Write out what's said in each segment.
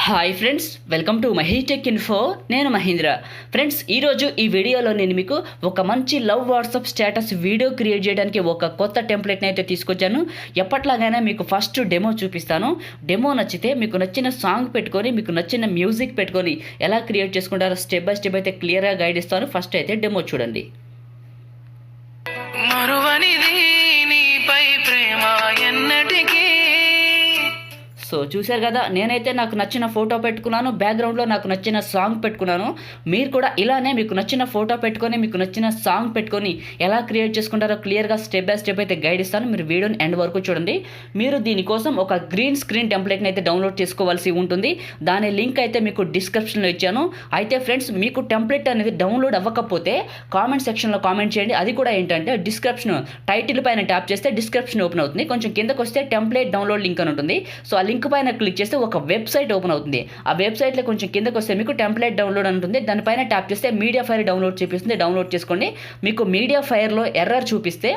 Hi friends, welcome to Mahi tech info. నేను Mahindra. Friends, ఈరోజు ఈ వీడియోలో నేను మీకు ఒక మంచి love WhatsApp status video create చేయడానికి ఒక కొత్త టెంప్లెట్ని అయితే తీసుకొచ్చాను. ఎప్పట్లాగానే మీకు ఫస్ట్ డెమో చూపిస్తాను. డెమో నచ్చితే మీకు నచ్చిన సాంగ్ పెట్టుకొని, మీకు నచ్చిన మ్యూజిక్ పెట్టుకొని ఎలా క్రియేట్ చేసుకుంటారో స్టెప్ బై స్టెప్ అయితే క్లియర్గా గైడ్ ఇస్తాను. ఫస్ట్ అయితే డెమో చూడండి. సో చూశారు కదా, నేనైతే నాకు నచ్చిన ఫోటో పెట్టుకున్నాను, బ్యాక్గ్రౌండ్లో నాకు నచ్చిన సాంగ్ పెట్టుకున్నాను. మీరు కూడా ఇలానే మీకు నచ్చిన ఫోటో పెట్టుకొని, మీకు నచ్చిన సాంగ్ పెట్టుకొని ఎలా క్రియేట్ చేసుకుంటారో క్లియర్గా స్టెప్ బై స్టెప్ అయితే గైడ్ ఇస్తాను. మీరు వీడియోని ఎండ్ వరకు చూడండి. మీరు దీనికోసం ఒక గ్రీన్ స్క్రీన్ టెంప్లెట్ని అయితే డౌన్లోడ్ చేసుకోవాల్సి ఉంటుంది. దాని లింక్ అయితే మీకు డిస్క్రిప్షన్లో ఇచ్చాను. అయితే ఫ్రెండ్స్, మీకు టెంప్లెట్ అనేది డౌన్లోడ్ అవ్వకపోతే కామెంట్ సెక్షన్లో కామెంట్ చేయండి. అది కూడా ఏంటంటే డిస్క్రిప్షన్ టైటిల్ పైన ట్యాప్ చేస్తే డిస్క్రిప్షన్ ఓపెన్ అవుతుంది. కొంచెం కిందకు వస్తే టెంప్లెట్ డౌన్లోడ్ లింక్ అని ఉంటుంది. సో ఆ లింక్ పైన క్లిక్ చేస్తే ఒక వెబ్సైట్ ఓపెన్ అవుతుంది. ఆ వెబ్సైట్లో కొంచెం కిందకు వస్తే మీకు టెంప్లెట్ డౌన్లోడ్ ఉంటుంది. దానిపైన ట్యాప్ చేస్తే మీడియా ఫైర్ డౌన్లోడ్ చూపిస్తుంది. డౌన్లోడ్ చేసుకోండి. మీకు మీడియా ఫైర్లో ఎర్రర్ చూపిస్తే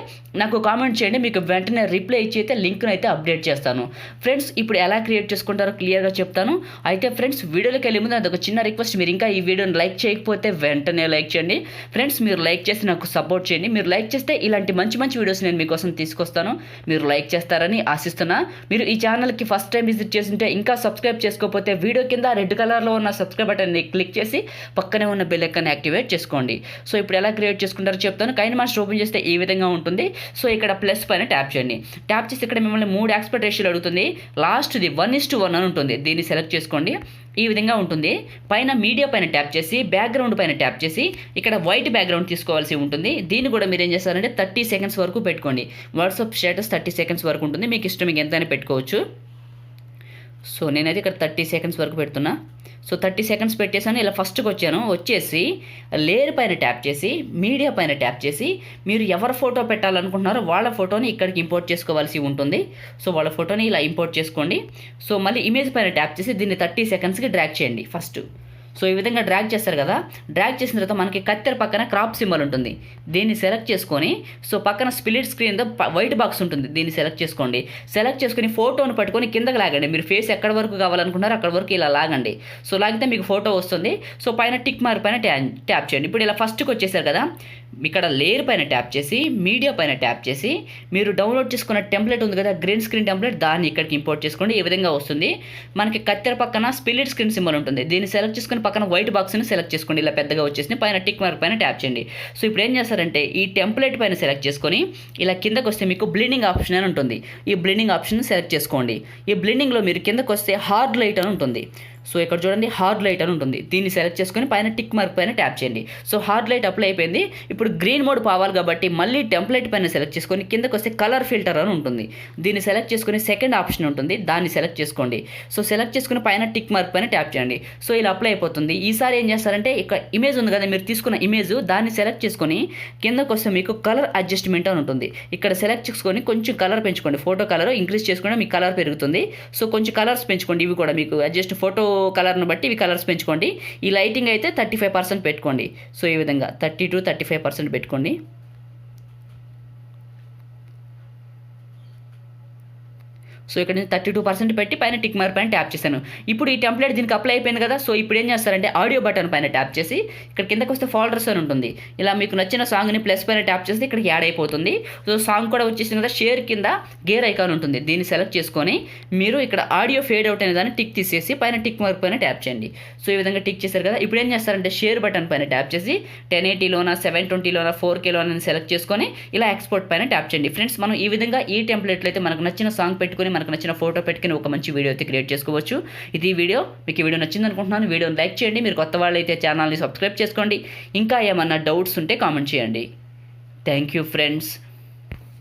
నాకు కామెంట్ చేయండి. మీకు వెంటనే రిప్లై ఇచ్చి అయితే లింక్ను అయితే అప్డేట్ చేస్తాను. ఫ్రెండ్స్, ఇప్పుడు ఎలా క్రియేట్ చేసుకుంటారో క్లియర్గా చెప్తాను. అయితే ఫ్రెండ్స్, వీడియోలోకి వెళ్ళే ముందు అదొక చిన్న రిక్వెస్ట్. మీరు ఇంకా ఈ వీడియోని లైక్ చేయకపోతే వెంటనే లైక్ చేయండి. ఫ్రెండ్స్, మీరు లైక్ చేసి నాకు సపోర్ట్ చేయండి. మీరు లైక్ చేస్తే ఇలాంటి మంచి మంచి వీడియోస్ నేను మీకోసం తీసుకొస్తాను. మీరు లైక్ చేస్తారని ఆశిస్తున్నా. మీరు ఈ ఛానల్కి ఫస్ట్ టైం విజిట్ చేస్తుంటే ఇంకా సబ్స్క్రైబ్ చేసుకోకపోతే వీడియో కింద రెడ్ కలర్లో ఉన్న సబ్స్క్రైబ్ బటన్ని క్లిక్ చేసి పక్కనే ఉన్న బెల్ ఐకాన్ యాక్టివేట్ చేసుకోండి. సో ఇప్పుడు ఎలా క్రియేట్ చేసుకుంటారో చెప్తాను. కైనమాస్టర్ ఓపెన్ చేస్తే ఈ విధంగా ఉంటుంది. సో ఇక్కడ ప్లస్ పైన ట్యాప్ చేయండి. ట్యాప్ చేసి ఇక్కడ మిమ్మల్ని 3 ఆస్పెక్ట్ రేషియోలు అడుగుతుంది. లాస్ట్ది 1:1 అని ఉంటుంది. దీన్ని సెలెక్ట్ చేసుకోండి. ఈ విధంగా ఉంటుంది. పైన మీడియా పైన ట్యాప్ చేసి బ్యాక్గ్రౌండ్ పైన ట్యాప్ చేసి ఇక్కడ వైట్ బ్యాక్గ్రౌండ్ తీసుకోవాల్సి ఉంటుంది. దీన్ని కూడా మీరు ఏం చేస్తారంటే 30 సెకండ్స్ వరకు పెట్టుకోండి. వాట్సాప్ స్టేటస్ 30 సెకండ్స్ వరకు ఉంటుంది. మీకు ఇష్టం, మీకు ఎంతైనా పెట్టుకోవచ్చు. సో నేనైతే ఇక్కడ 30 సెకండ్స్ వరకు పెడుతున్నా. సో 30 సెకండ్స్ పెట్టేసాను. ఇలా ఫస్ట్కి వచ్చేసి లేయర్ పైన ట్యాప్ చేసి మీడియా పైన ట్యాప్ చేసి మీరు ఎవరి ఫోటో పెట్టాలనుకుంటున్నారో వాళ్ళ ఫోటోని ఇక్కడికి ఇంపోర్ట్ చేసుకోవాల్సి ఉంటుంది. సో వాళ్ళ ఫోటోని ఇలా ఇంపోర్ట్ చేసుకోండి. సో మళ్ళీ ఇమేజ్ పైన ట్యాప్ చేసి దీన్ని 30 సెకండ్స్కి డ్రాగ్ చేయండి ఫస్ట్. సో ఈ విధంగా డ్రాగ్ చేస్తారు కదా. డ్రాగ్ చేసిన తర్వాత మనకి కత్తెర పక్కన క్రాప్ సింబల్ ఉంటుంది. దీన్ని సెలెక్ట్ చేసుకొని సో పక్కన స్ప్లిట్ స్క్రీన్తో వైట్ బాక్స్ ఉంటుంది. దీన్ని సెలెక్ట్ చేసుకోండి. సెలెక్ట్ చేసుకుని ఫోటోను పట్టుకొని కిందకి లాగండి. మీరు ఫేస్ ఎక్కడి వరకు కావాలనుకుంటారో అక్కడ వరకు ఇలా లాగండి. సో లాగితే మీకు ఫోటో వస్తుంది. సో పైన టిక్ మార్క్ పైన ట్యాప్ చేయండి. ఇప్పుడు ఇలా ఫస్ట్కి వచ్చేసారు కదా, ఇక్కడ లేయర్ పైన ట్యాప్ చేసి మీడియా పైన ట్యాప్ చేసి మీరు డౌన్లోడ్ చేసుకున్న టెంప్లెట్ ఉంది కదా, గ్రీన్ స్క్రీన్ టెంప్లెట్, దాన్ని ఇక్కడికి ఇంపోర్ట్ చేసుకోండి. ఈ విధంగా వస్తుంది. మనకి కత్తెర పక్కన స్ప్లిట్ స్క్రీన్ సింబల్ ఉంటుంది. దీన్ని సెలెక్ట్ చేసుకుని పక్కన వైట్ బాక్స్ని సెలెక్ట్ చేసుకోండి. ఇలా పెద్దగా వచ్చేసి పైన టిక్ మార్క్ పైన ట్యాప్ చేయండి. సో ఇప్పుడు ఏం చేస్తారంటే ఈ టెంప్లెట్ పైన సెలెక్ట్ చేసుకొని ఇలా కిందకు వస్తే మీకు బ్లెండింగ్ ఆప్షన్ అని ఉంటుంది. ఈ బ్లెండింగ్ ఆప్షన్ సెలెక్ట్ చేసుకోండి. ఈ బ్లెండింగ్లో మీరు కిందకు వస్తే హార్డ్ లైట్ అని ఉంటుంది. సో ఇక్కడ చూడండి, హార్డ్ లైట్ అని ఉంటుంది. దీన్ని సెలెక్ట్ చేసుకొని పైన టిక్ మార్క్ పైన ట్యాప్ చేయండి. సో హార్డ్ లైట్ అప్లై అయిపోయింది. ఇప్పుడు గ్రీన్ మోడ్ కావాలి కాబట్టి మళ్ళీ టెంప్లెట్ పైన సెలెక్ట్ చేసుకొని కిందకు వస్తే కలర్ ఫిల్టర్ అని ఉంటుంది. దీన్ని సెలెక్ట్ చేసుకొని సెకండ్ ఆప్షన్ ఉంటుంది. దాన్ని సెలెక్ట్ చేసుకోండి. సో సెలెక్ట్ చేసుకుని పైన టిక్ మార్క్ పైన ట్యాప్ చేయండి. సో ఇలా అప్లై అయిపోతుంది. ఈసారి ఏం చేస్తారంటే ఇక్కడ ఇమేజ్ ఉంది కదా, మీరు తీసుకున్న ఇమేజ్, దాన్ని సెలెక్ట్ చేసుకొని కిందకు వస్తే మీకు కలర్ అడ్జస్ట్మెంట్ అని ఉంటుంది. ఇక్కడ సెలెక్ట్ చేసుకొని కొంచెం కలర్ పెంచుకోండి. ఫోటో కలర్ ఇంక్రీజ్ చేసుకుంటే మీకు కలర్ పెరుగుతుంది. సో కొంచెం కలర్స్ పెంచుకోండి. ఇవి కూడా మీకు అడ్జస్ట్ ఫోటో కలర్ను బట్టి ఇవి కలర్స్ పెంచుకోండి. ఈ లైటింగ్ అయితే 35% పెట్టుకోండి. సో ఈ విధంగా 30 to 35% పెట్టుకోండి. సో ఇక్కడ నేను 32% పెట్టి పైన టిక్ మార్క్ పైన ట్యాప్ చేశాను. ఇప్పుడు ఈ టెంప్లెట్ దీనికి అప్లై అయిపోయింది కదా. సో ఇప్పుడు ఏం చేస్తారంటే ఆడియో బటన్ పైన ట్యాప్ చేసి ఇక్కడ కిందకు వస్తే ఫోల్డర్స్ అని ఉంటుంది. ఇలా మీకు నచ్చిన సాంగ్ని ప్లస్ పైన ట్యాప్ చేస్తే ఇక్కడికి యాడ్ అయిపోతుంది. సో సాంగ్ కూడా వచ్చేసింది కదా. షేర్ కింద గేర్ ఐకాన్ ఉంటుంది. దీన్ని సెలెక్ట్ చేసుకొని మీరు ఇక్కడ ఆడియో ఫేడ్ అవుట్ అనే దాన్ని టిక్ తీసేసి పైన టిక్ మార్క్ పైన ట్యాప్ చేయండి. సో ఈ విధంగా టిక్ చేశారు కదా. ఇప్పుడు ఏం చేస్తారంటే షేర్ బటన్ పైన ట్యాప్ చేసి 1080లోనా 720లోనా 4Kలోనా సెలెక్ట్ చేసుకొని ఇలా ఎక్స్పోర్ట్ పైన ట్యాప్ చేయండి. ఫ్రెండ్స్, మనం ఈ విధంగా ఈ టెంప్లెట్లో అయితే మనకు నచ్చిన సాంగ్ పెట్టుకొని మనకు నచ్చిన ఫోటో పెట్టుకుని ఒక మంచి వీడియో అయితే క్రియేట్ చేసుకోవచ్చు. ఇది వీడియో మీకు ఈ వీడియో నచ్చింది అనుకుంటున్నాను. వీడియోని లైక్ చేయండి. మీరు కొత్త వాళ్ళు అయితే ఛానల్ని సబ్స్క్రైబ్ చేసుకోండి. ఇంకా ఏమన్నా డౌట్స్ ఉంటే కామెంట్ చేయండి. Thank you friends.